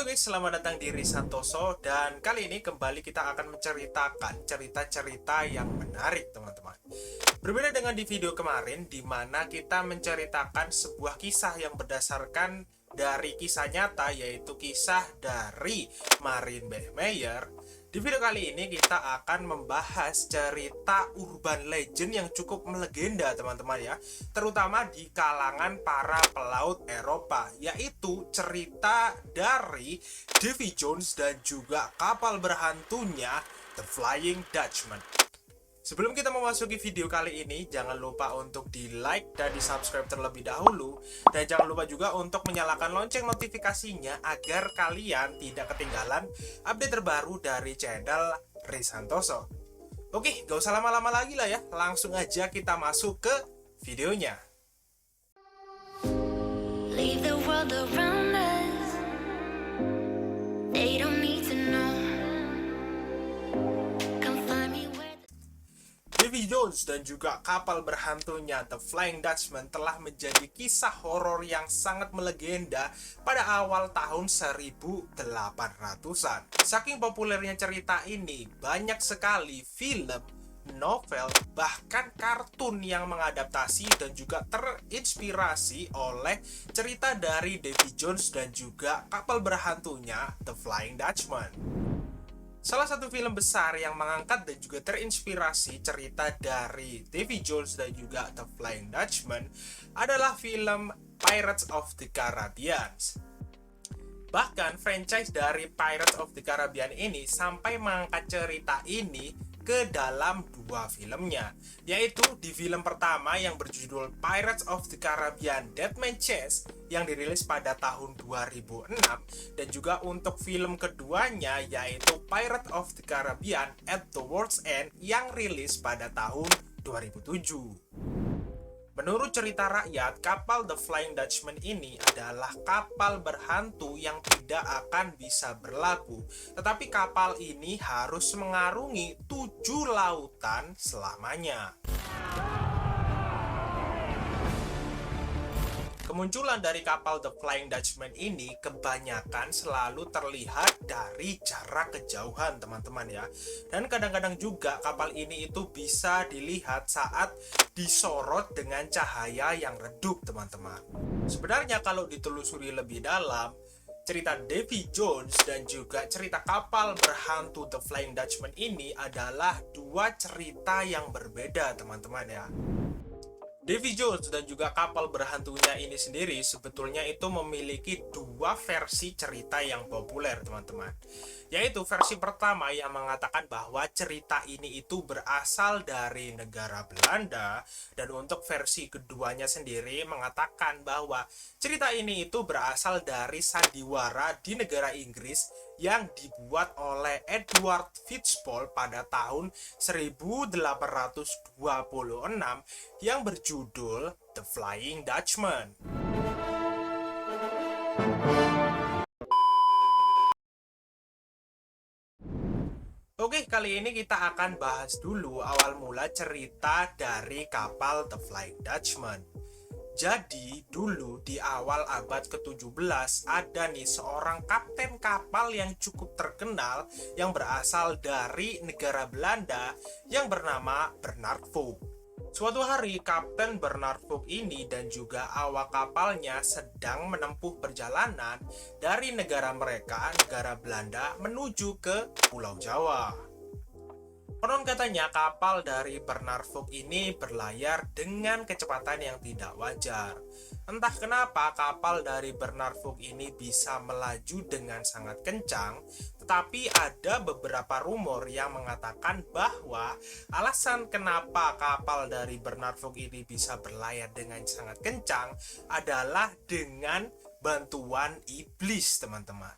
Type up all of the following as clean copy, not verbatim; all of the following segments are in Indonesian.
Halo guys, selamat datang di Risantoso. Dan kali ini kembali kita akan menceritakan cerita-cerita yang menarik teman-teman. Berbeda dengan di video kemarin, di mana kita menceritakan sebuah kisah yang berdasarkan dari kisah nyata, yaitu kisah dari Marin Bechmeyer. Di video kali ini kita akan membahas cerita urban legend yang cukup melegenda teman-teman ya, terutama di kalangan para pelaut Eropa, yaitu cerita dari Davy Jones dan juga kapal berhantunya The Flying Dutchman. Sebelum kita memasuki video kali ini, jangan lupa untuk di like dan di subscribe terlebih dahulu. Dan jangan lupa juga untuk menyalakan lonceng notifikasinya agar kalian tidak ketinggalan update terbaru dari channel Risantoso. Oke, gak usah lama-lama lagi lah ya, langsung aja kita masuk ke videonya. Leave the world around us. They don't need to know. Come find me where Davy Jones dan juga kapal berhantunya The Flying Dutchman telah menjadi kisah horor yang sangat melegenda pada awal tahun 1800-an. Saking populernya cerita ini, banyak sekali film, novel, bahkan kartun yang mengadaptasi dan juga terinspirasi oleh cerita dari Davy Jones dan juga kapal berhantunya The Flying Dutchman. Salah satu film besar yang mengangkat dan juga terinspirasi cerita dari Davy Jones dan juga The Flying Dutchman adalah film Pirates of the Caribbean. Bahkan franchise dari Pirates of the Caribbean ini sampai mengangkat cerita ini ke dalam dua filmnya, yaitu di film pertama yang berjudul Pirates of the Caribbean Dead Man's Chest yang dirilis pada tahun 2006, dan juga untuk film keduanya yaitu Pirates of the Caribbean at the World's End yang rilis pada tahun 2007. Menurut cerita rakyat, kapal The Flying Dutchman ini adalah kapal berhantu yang tidak akan bisa berlabuh. Tetapi kapal ini harus mengarungi 7 lautan selamanya. Kemunculan dari kapal The Flying Dutchman ini kebanyakan selalu terlihat dari jarak kejauhan teman-teman ya. Dan kadang-kadang juga kapal ini itu bisa dilihat saat disorot dengan cahaya yang redup teman-teman. Sebenarnya kalau ditelusuri lebih dalam, cerita Davy Jones dan juga cerita kapal berhantu The Flying Dutchman ini adalah dua cerita yang berbeda teman-teman ya. Davy Jones dan juga kapal berhantunya ini sendiri sebetulnya itu memiliki dua versi cerita yang populer teman-teman. Yaitu versi pertama yang mengatakan bahwa cerita ini itu berasal dari negara Belanda, dan untuk versi keduanya sendiri mengatakan bahwa cerita ini itu berasal dari sandiwara di negara Inggris yang dibuat oleh Edward Fitzpaul pada tahun 1826 yang berjudul The Flying Dutchman. Oke, kali ini kita akan bahas dulu awal mula cerita dari kapal The Flying Dutchman. Jadi, dulu di awal abad ke-17 ada nih seorang kapten kapal yang cukup terkenal yang berasal dari negara Belanda yang bernama Bernard Fogg. Suatu hari, Kapten Bernard Fogg ini dan juga awak kapalnya sedang menempuh perjalanan dari negara mereka, negara Belanda, menuju ke Pulau Jawa. Konon katanya kapal dari Bernard Fogg ini berlayar dengan kecepatan yang tidak wajar. Entah kenapa kapal dari Bernard Fogg ini bisa melaju dengan sangat kencang, tetapi ada beberapa rumor yang mengatakan bahwa alasan kenapa kapal dari Bernard Fogg ini bisa berlayar dengan sangat kencang adalah dengan bantuan iblis teman-teman.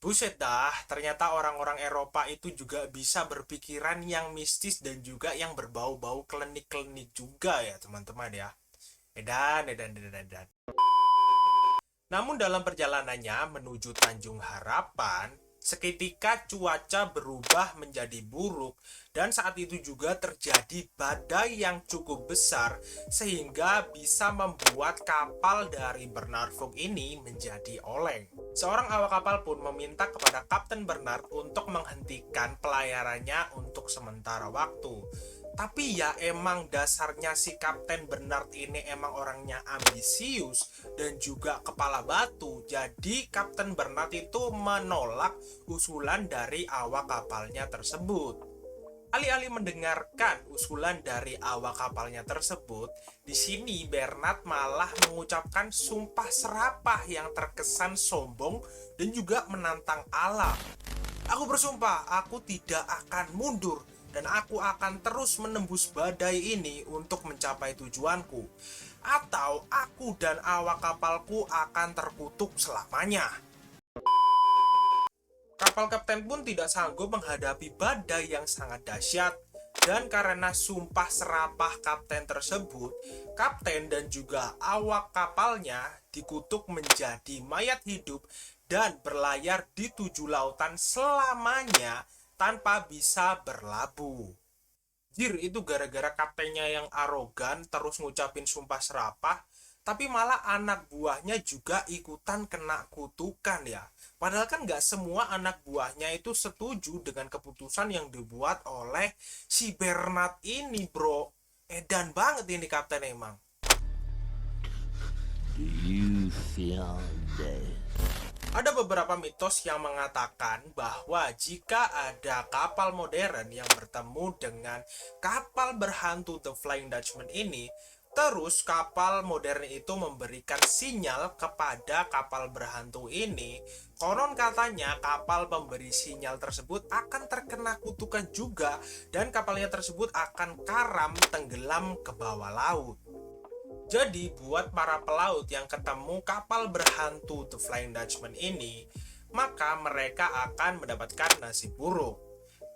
Buset dah, ternyata orang-orang Eropa itu juga bisa berpikiran yang mistis dan juga yang berbau-bau klinik-klinik juga ya teman-teman ya. Edan. Namun dalam perjalanannya menuju Tanjung Harapan, Seketika cuaca berubah menjadi buruk dan saat itu juga terjadi badai yang cukup besar sehingga bisa membuat kapal dari Bernard Fogg ini menjadi oleng. Seorang awak kapal pun meminta kepada Kapten Bernard untuk menghentikan pelayarannya untuk sementara waktu. Tapi ya emang dasarnya si Kapten Bernard ini emang orangnya ambisius dan juga kepala batu. Jadi Kapten Bernard itu menolak usulan dari awak kapalnya tersebut. Alih-alih mendengarkan usulan dari awak kapalnya tersebut, di sini Bernard malah mengucapkan sumpah serapah yang terkesan sombong dan juga menantang alam. Aku bersumpah, aku tidak akan mundur dan aku akan terus menembus badai ini untuk mencapai tujuanku. Atau aku dan awak kapalku akan terkutuk selamanya. Kapal kapten pun tidak sanggup menghadapi badai yang sangat dahsyat. Dan karena sumpah serapah kapten tersebut, kapten dan juga awak kapalnya dikutuk menjadi mayat hidup dan berlayar di 7 lautan selamanya tanpa bisa berlabuh. Jir, itu gara-gara kaptennya yang arogan terus ngucapin sumpah serapah, tapi malah anak buahnya juga ikutan kena kutukan ya. Padahal kan nggak semua anak buahnya itu setuju dengan keputusan yang dibuat oleh si Bernard ini, bro. Edan banget ini kapten emang. Do you feel this? Ada beberapa mitos yang mengatakan bahwa jika ada kapal modern yang bertemu dengan kapal berhantu The Flying Dutchman ini, terus kapal modern itu memberikan sinyal kepada kapal berhantu ini, konon katanya kapal pemberi sinyal tersebut akan terkena kutukan juga dan kapalnya tersebut akan karam tenggelam ke bawah laut. Jadi buat para pelaut yang ketemu kapal berhantu The Flying Dutchman ini, maka mereka akan mendapatkan nasib buruk.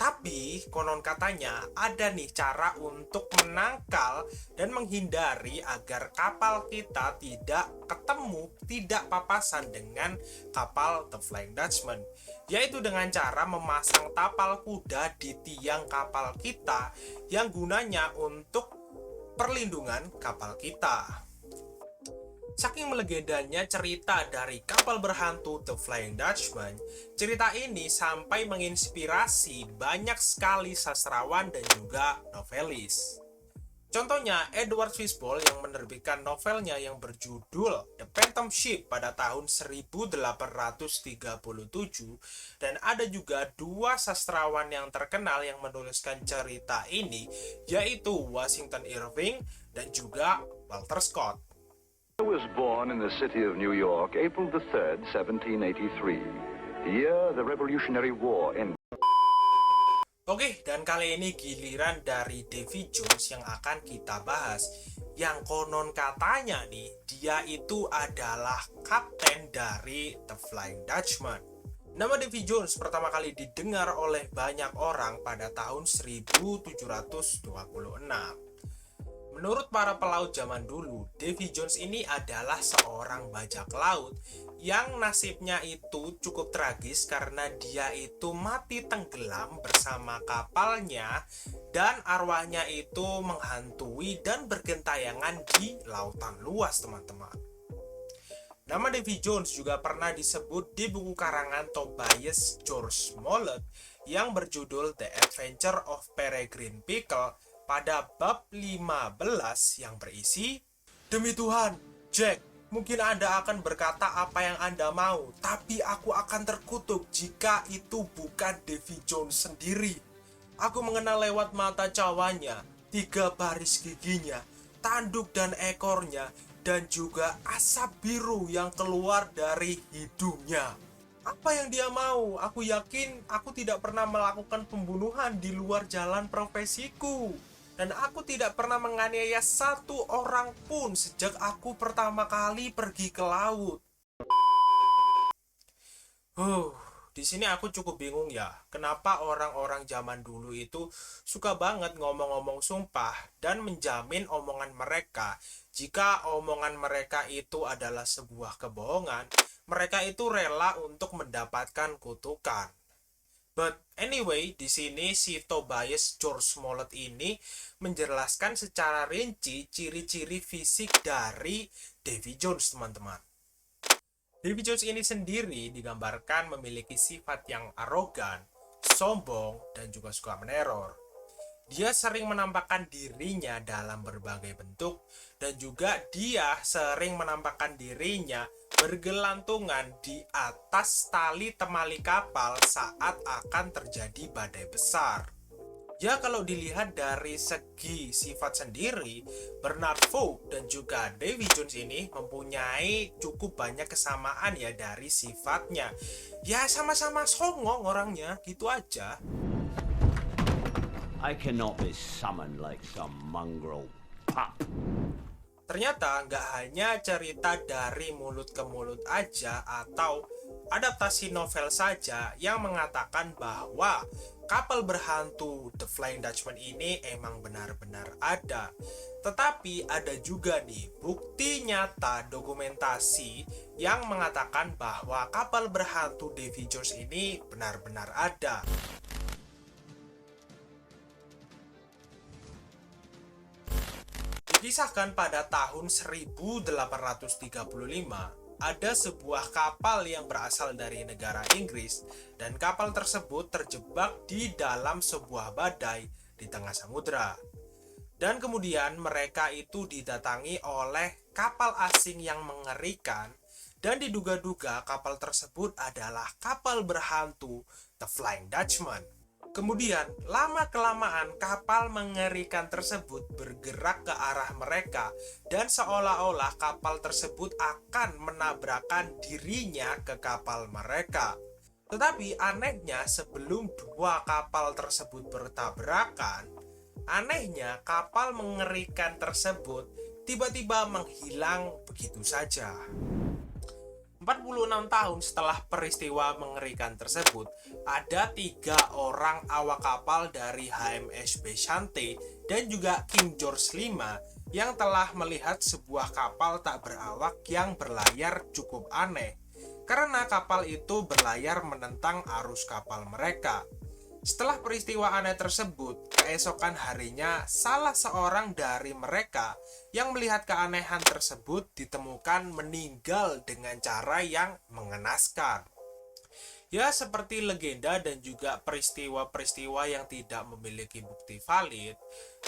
Tapi konon katanya ada nih cara untuk menangkal dan menghindari agar kapal kita tidak papasan dengan kapal The Flying Dutchman, yaitu dengan cara memasang tapal kuda di tiang kapal kita yang gunanya untuk perlindungan kapal kita. Saking melegendanya cerita dari kapal berhantu The Flying Dutchman, cerita ini sampai menginspirasi banyak sekali sastrawan dan juga novelis. Contohnya Edward Fishball yang menerbitkan novelnya yang berjudul The Phantom Ship pada tahun 1837, dan ada juga dua sastrawan yang terkenal yang menuliskan cerita ini, yaitu Washington Irving dan juga Walter Scott. I was born in the city of New York, April the 3rd, 1783, the year the Revolutionary War ended. Oke, dan kali ini giliran dari Davy Jones yang akan kita bahas. Yang konon katanya nih, dia itu adalah kapten dari The Flying Dutchman. Nama Davy Jones pertama kali didengar oleh banyak orang pada tahun 1726. Menurut para pelaut zaman dulu, Davy Jones ini adalah seorang bajak laut yang nasibnya itu cukup tragis karena dia itu mati tenggelam bersama kapalnya dan arwahnya itu menghantui dan bergentayangan di lautan luas, teman-teman. Nama Davy Jones juga pernah disebut di buku karangan Tobias George Smollett yang berjudul The Adventure of Peregrine Pickle pada bab 15 yang berisi, "Demi Tuhan, Jack, mungkin Anda akan berkata apa yang Anda mau, tapi aku akan terkutuk jika itu bukan Davy Jones sendiri. Aku mengenal lewat mata cawanya, 3 baris giginya, tanduk dan ekornya, dan juga asap biru yang keluar dari hidungnya. Apa yang dia mau? Aku yakin aku tidak pernah melakukan pembunuhan di luar jalan profesiku. Dan aku tidak pernah menganiaya satu orang pun sejak aku pertama kali pergi ke laut." Di sini aku cukup bingung ya, kenapa orang-orang zaman dulu itu suka banget ngomong-ngomong sumpah dan menjamin omongan mereka. Jika omongan mereka itu adalah sebuah kebohongan, mereka itu rela untuk mendapatkan kutukan. But anyway, di sini si Tobias George Smollett ini menjelaskan secara rinci ciri-ciri fisik dari Davy Jones, teman-teman. Davy Jones ini sendiri digambarkan memiliki sifat yang arogan, sombong, dan juga suka meneror. Dia sering menampakkan dirinya dalam berbagai bentuk, dan juga dia sering menampakkan dirinya bergelantungan di atas tali temali kapal saat akan terjadi badai besar. Ya, kalau dilihat dari segi sifat sendiri, Bernard Vogt dan juga Davy Jones ini mempunyai cukup banyak kesamaan ya dari sifatnya. Ya, sama-sama songong orangnya, gitu aja. I cannot be summoned like some mongrel pup. Ternyata nggak hanya cerita dari mulut ke mulut aja atau adaptasi novel saja yang mengatakan bahwa kapal berhantu The Flying Dutchman ini emang benar-benar ada. Tetapi ada juga nih bukti nyata dokumentasi yang mengatakan bahwa kapal berhantu Davy Jones ini benar-benar ada. Dikisahkan pada tahun 1835, ada sebuah kapal yang berasal dari negara Inggris dan kapal tersebut terjebak di dalam sebuah badai di tengah samudra. Dan kemudian mereka itu didatangi oleh kapal asing yang mengerikan dan diduga-duga kapal tersebut adalah kapal berhantu The Flying Dutchman. Kemudian, lama-kelamaan kapal mengerikan tersebut bergerak ke arah mereka dan seolah-olah kapal tersebut akan menabrakkan dirinya ke kapal mereka. Tetapi anehnya sebelum dua kapal tersebut bertabrakan, anehnya kapal mengerikan tersebut tiba-tiba menghilang begitu saja. 46 tahun setelah peristiwa mengerikan tersebut, ada 3 orang awak kapal dari HMS Beshante dan juga King George V yang telah melihat sebuah kapal tak berawak yang berlayar cukup aneh, karena kapal itu berlayar menentang arus kapal mereka. Setelah peristiwa aneh tersebut, keesokan harinya salah seorang dari mereka yang melihat keanehan tersebut ditemukan meninggal dengan cara yang mengenaskan. Ya, seperti legenda dan juga peristiwa-peristiwa yang tidak memiliki bukti valid,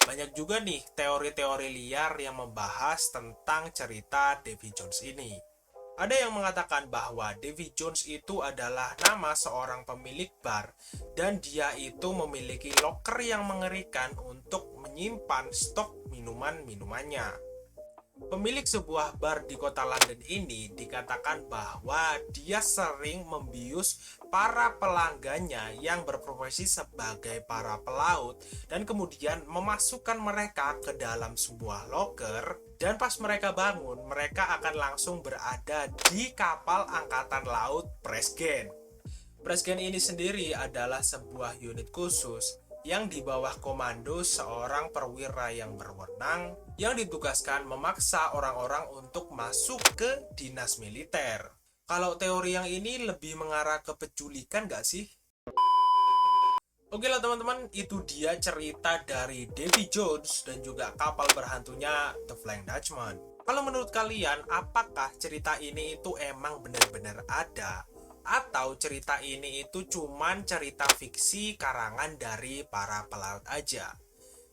banyak juga nih teori-teori liar yang membahas tentang cerita Davy Jones ini. Ada yang mengatakan bahwa Davy Jones itu adalah nama seorang pemilik bar dan dia itu memiliki loker yang mengerikan untuk menyimpan stok minuman-minumannya. Pemilik sebuah bar di kota London ini dikatakan bahwa dia sering membius para pelanggannya yang berprofesi sebagai para pelaut dan kemudian memasukkan mereka ke dalam sebuah loker, dan pas mereka bangun mereka akan langsung berada di kapal angkatan laut Presgen. Presgen ini sendiri adalah sebuah unit khusus yang di bawah komando seorang perwira yang berwenang yang ditugaskan memaksa orang-orang untuk masuk ke dinas militer. Kalau teori yang ini lebih mengarah ke penculikan gak sih? Oke lah teman-teman, itu dia cerita dari Davy Jones dan juga kapal berhantunya The Flying Dutchman. Kalau menurut kalian, apakah cerita ini itu emang benar-benar ada? Atau cerita ini itu cuman cerita fiksi karangan dari para pelaut aja?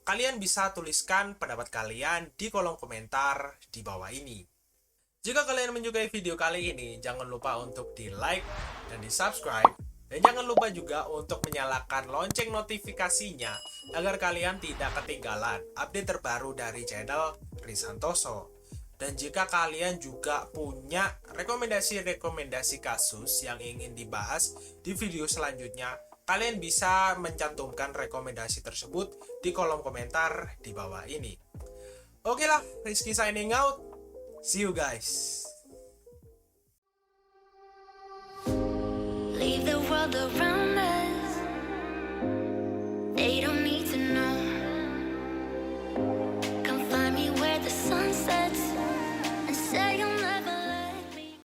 Kalian bisa tuliskan pendapat kalian di kolom komentar di bawah ini. Jika kalian menyukai video kali ini, jangan lupa untuk di like dan di subscribe. Dan jangan lupa juga untuk menyalakan lonceng notifikasinya agar kalian tidak ketinggalan update terbaru dari channel Risantoso. Dan jika kalian juga punya rekomendasi-rekomendasi kasus yang ingin dibahas di video selanjutnya, kalian bisa mencantumkan rekomendasi tersebut di kolom komentar di bawah ini. Oke lah, Rizky signing out. See you guys. Leave the world around